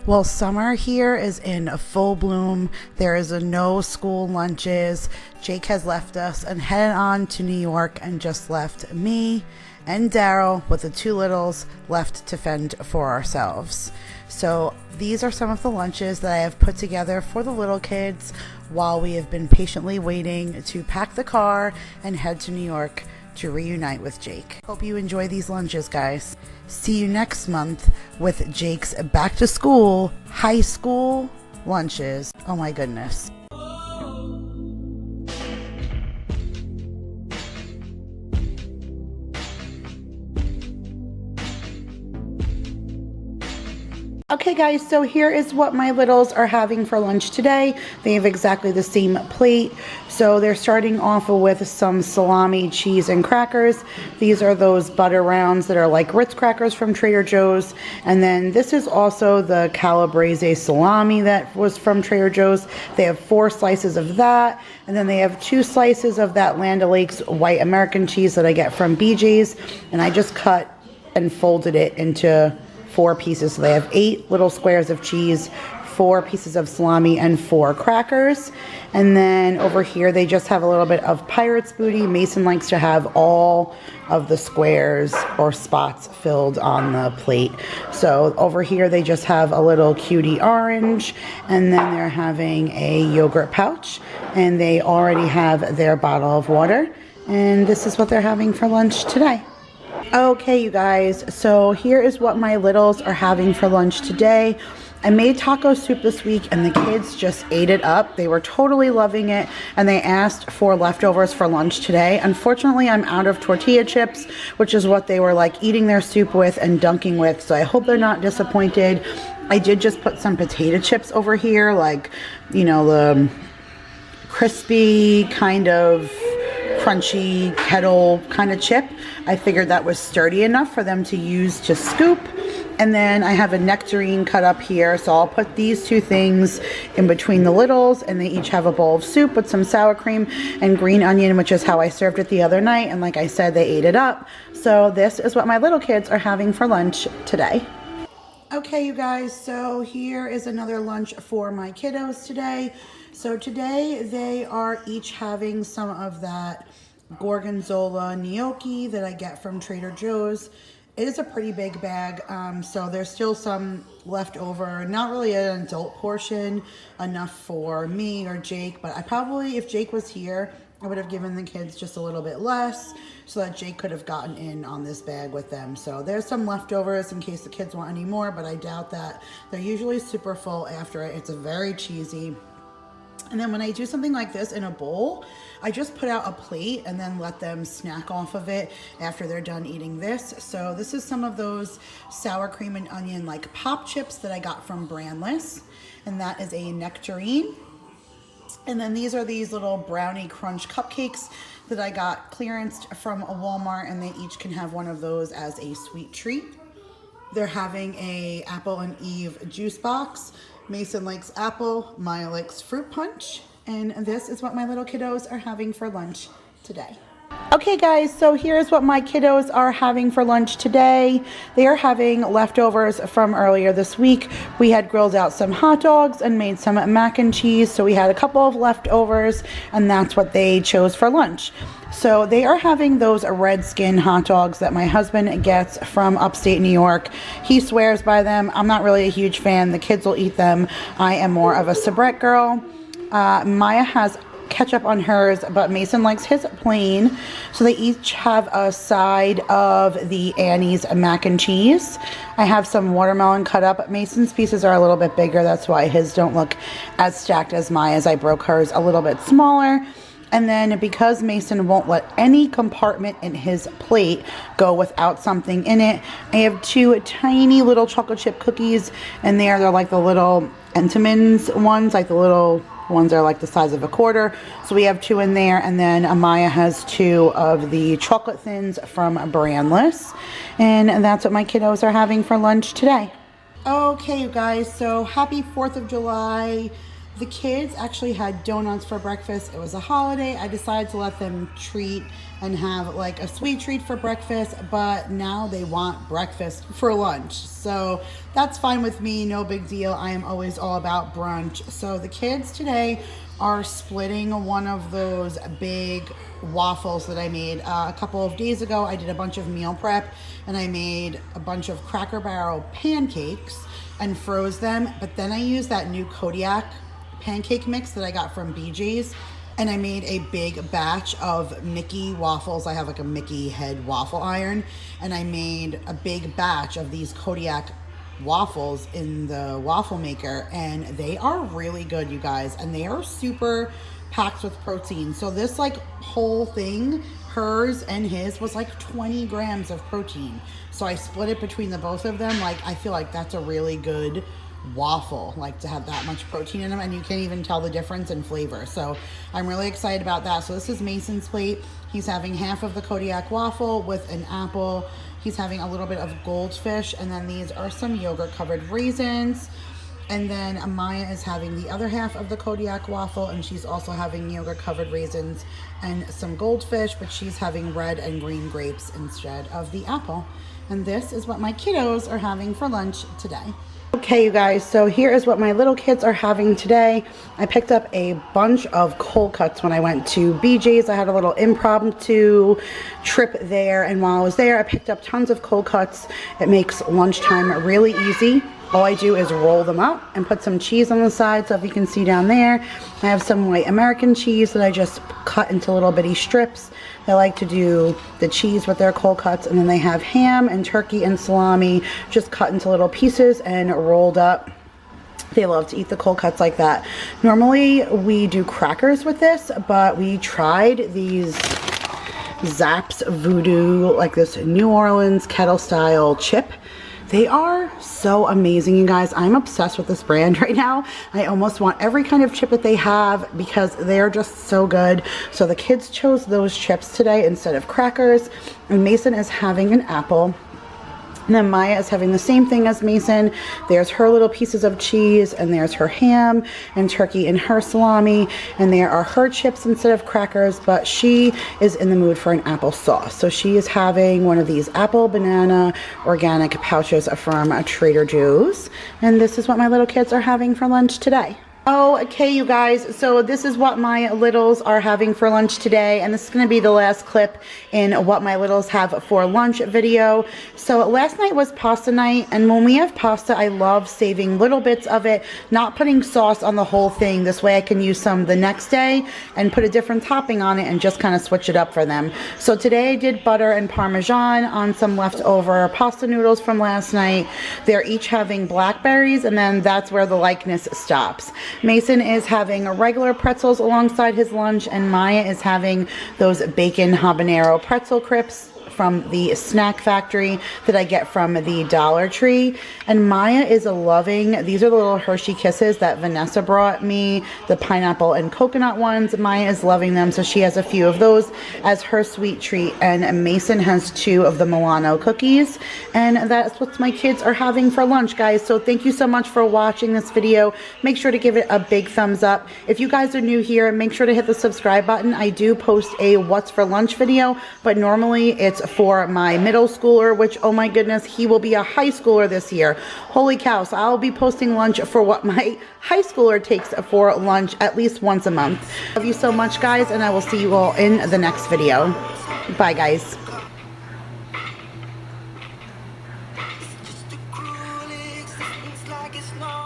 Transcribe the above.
Well, summer here is in full bloom. There is no school lunches. Jake has left us and headed on to New York and just left me and Daryl with the two littles left to fend for ourselves. So these are some of the lunches that I have put together for the little kids while we have been patiently waiting to pack the car and head to New York to reunite with Jake. Hope you enjoy these lunches, guys. See you next month with Jake's back to school, high school lunches. Oh my goodness. Okay guys, so here is what my littles are having for lunch today. They have exactly the same plate. So they're starting off with some salami, cheese, and crackers. These are those butter rounds that are like Ritz crackers from Trader Joe's. And then this is also the calabrese salami that was from Trader Joe's. They have 4 slices of that. And then they have 2 slices of that Land O'Lakes white American cheese that I get from BJ's. And I just cut and folded it into 4 pieces. So they have 8 little squares of cheese, 4 pieces of salami, and 4 crackers. And then over here they just have a little bit of Pirate's Booty. Mason likes to have all of the squares or spots filled on the plate. So over here they just have a little cutie orange, and then they're having a yogurt pouch, and they already have their bottle of water. And this is what they're having for lunch today. Okay, you guys, so here is what my littles are having for lunch today. I made taco soup this week and the kids just ate it up. They were totally loving it, and they asked for leftovers for lunch today. Unfortunately, I'm out of tortilla chips, which is what they were like eating their soup with and dunking with, so I hope they're not disappointed. I did just put some potato chips over here, like, you know, the crispy kind of crunchy kettle kind of chip. I figured that was sturdy enough for them to use to scoop. And then I have a nectarine cut up here, so I'll put these 2 things in between the littles, and they each have a bowl of soup with some sour cream and green onion, which is how I served it the other night, and like I said, they ate it up. So this is what my little kids are having for lunch today. Okay, you guys, so here is another lunch for my kiddos today. So today they are each having some of that gorgonzola gnocchi that I get from Trader Joe's. It is a pretty big bag, so there's still some left over. Not really an adult portion, enough for me or Jake, but I probably, if Jake was here, I would have given the kids just a little bit less so that Jake could have gotten in on this bag with them. So there's some leftovers in case the kids want any more, but I doubt that. They're usually super full after it. It's very cheesy. And then when I do something like this in a bowl, I just put out a plate and then let them snack off of it after they're done eating this. So this is some of those sour cream and onion like pop chips that I got from Brandless. And that is a nectarine. And then these are these little brownie crunch cupcakes that I got clearanced from a Walmart, and they each can have one of those as a sweet treat. They're having a Apple and Eve juice box. Mason likes apple, Maya likes fruit punch, and this is what my little kiddos are having for lunch today. Okay guys, so here's what my kiddos are having for lunch today. They are having leftovers from earlier this week. We had grilled out some hot dogs and made some mac and cheese, so we had a couple of leftovers, and that's what they chose for lunch. So they are having those red skin hot dogs that my husband gets from upstate New York. He swears by them. I'm not really a huge fan. The kids will eat them. I am more of a soubrette girl. Maya has ketchup on hers, but Mason likes his plain. So they each have a side of the Annie's mac and cheese. I have some watermelon cut up. Mason's pieces are a little bit bigger. That's why his don't look as stacked as Maya's. I broke hers a little bit smaller. And then because Mason won't let any compartment in his plate go without something in it, I have 2 tiny little chocolate chip cookies in there. They're like the little Entenmann's ones, like the little ones are like the size of a quarter. So we have 2 in there, and then Amaya has 2 of the chocolate thins from Brandless. And that's what my kiddos are having for lunch today. Okay, you guys, so happy 4th of July. The kids actually had donuts for breakfast. It was a holiday. I decided to let them treat and have like a sweet treat for breakfast, but now they want breakfast for lunch. So that's fine with me, no big deal. I am always all about brunch. So the kids today are splitting one of those big waffles that I made a couple of days ago. I did a bunch of meal prep and I made a bunch of Cracker Barrel pancakes and froze them, but then I used that new Kodiak pancake mix that I got from BJ's, and I made a big batch of Mickey waffles. I have like a Mickey head waffle iron, and I made a big batch of these Kodiak waffles in the waffle maker, and they are really good, you guys, and they are super packed with protein. So this like whole thing, hers and his, was like 20 grams of protein. So I split it between the both of them. Like, I feel like that's a really good waffle, like to have that much protein in them, and you can't even tell the difference in flavor. So I'm really excited about that. So this is Mason's plate. He's having half of the Kodiak waffle with an apple. He's having a little bit of goldfish, and then these are some yogurt covered raisins. And then Maya is having the other half of the Kodiak waffle, and she's also having yogurt covered raisins and some goldfish, but she's having red and green grapes instead of the apple. And this is what my kiddos are having for lunch today. Okay, you guys, so here is what my little kids are having today. I picked up a bunch of cold cuts when I went to BJ's. I had a little impromptu trip there, and while I was there, I picked up tons of cold cuts. It makes lunchtime really easy. All I do is roll them up and put some cheese on the side. So if you can see down there, I have some white American cheese that I just cut into little bitty strips. They like to do the cheese with their cold cuts, and then they have ham and turkey and salami just cut into little pieces and rolled up. They love to eat the cold cuts like that. Normally we do crackers with this, but we tried these Zapp's Voodoo, like this New Orleans kettle style chip. They are so amazing, you guys. I'm obsessed with this brand right now. I almost want every kind of chip that they have because they're just so good. So the kids chose those chips today instead of crackers. And Mason is having an apple. And then Maya is having the same thing as Mason. There's her little pieces of cheese, and there's her ham and turkey and her salami, and there are her chips instead of crackers, but she is in the mood for an apple sauce. So she is having one of these apple banana organic pouches from Trader Joe's. And this is what my little kids are having for lunch today. Okay, you guys, so this is what my littles are having for lunch today, and this is going to be the last clip in what my littles have for lunch video. So last night was pasta night, and when we have pasta, I love saving little bits of it, not putting sauce on the whole thing. This way I can use some the next day and put a different topping on it and just kind of switch it up for them. So today I did butter and Parmesan on some leftover pasta noodles from last night. They're each having blackberries, and then that's where the likeness stops. Mason is having regular pretzels alongside his lunch, and Maya is having those bacon habanero pretzel crisps from the snack factory that I get from the Dollar Tree. And Maya is loving, these are the little Hershey Kisses that Vanessa brought me, the pineapple and coconut ones. Maya is loving them, so she has a few of those as her sweet treat. And Mason has 2 of the Milano cookies, and that's what my kids are having for lunch, guys. So thank you so much for watching this video. Make sure to give it a big thumbs up. If you guys are new here, make sure to hit the subscribe button. I do post a what's for lunch video, but normally it's for my middle schooler, which, oh my goodness, he will be a high schooler this year. Holy cow. So I'll be posting lunch for what my high schooler takes for lunch at least once a month. Love you so much, guys, and I will see you all in the next video. Bye, guys. It's just a cruel existence, like it's not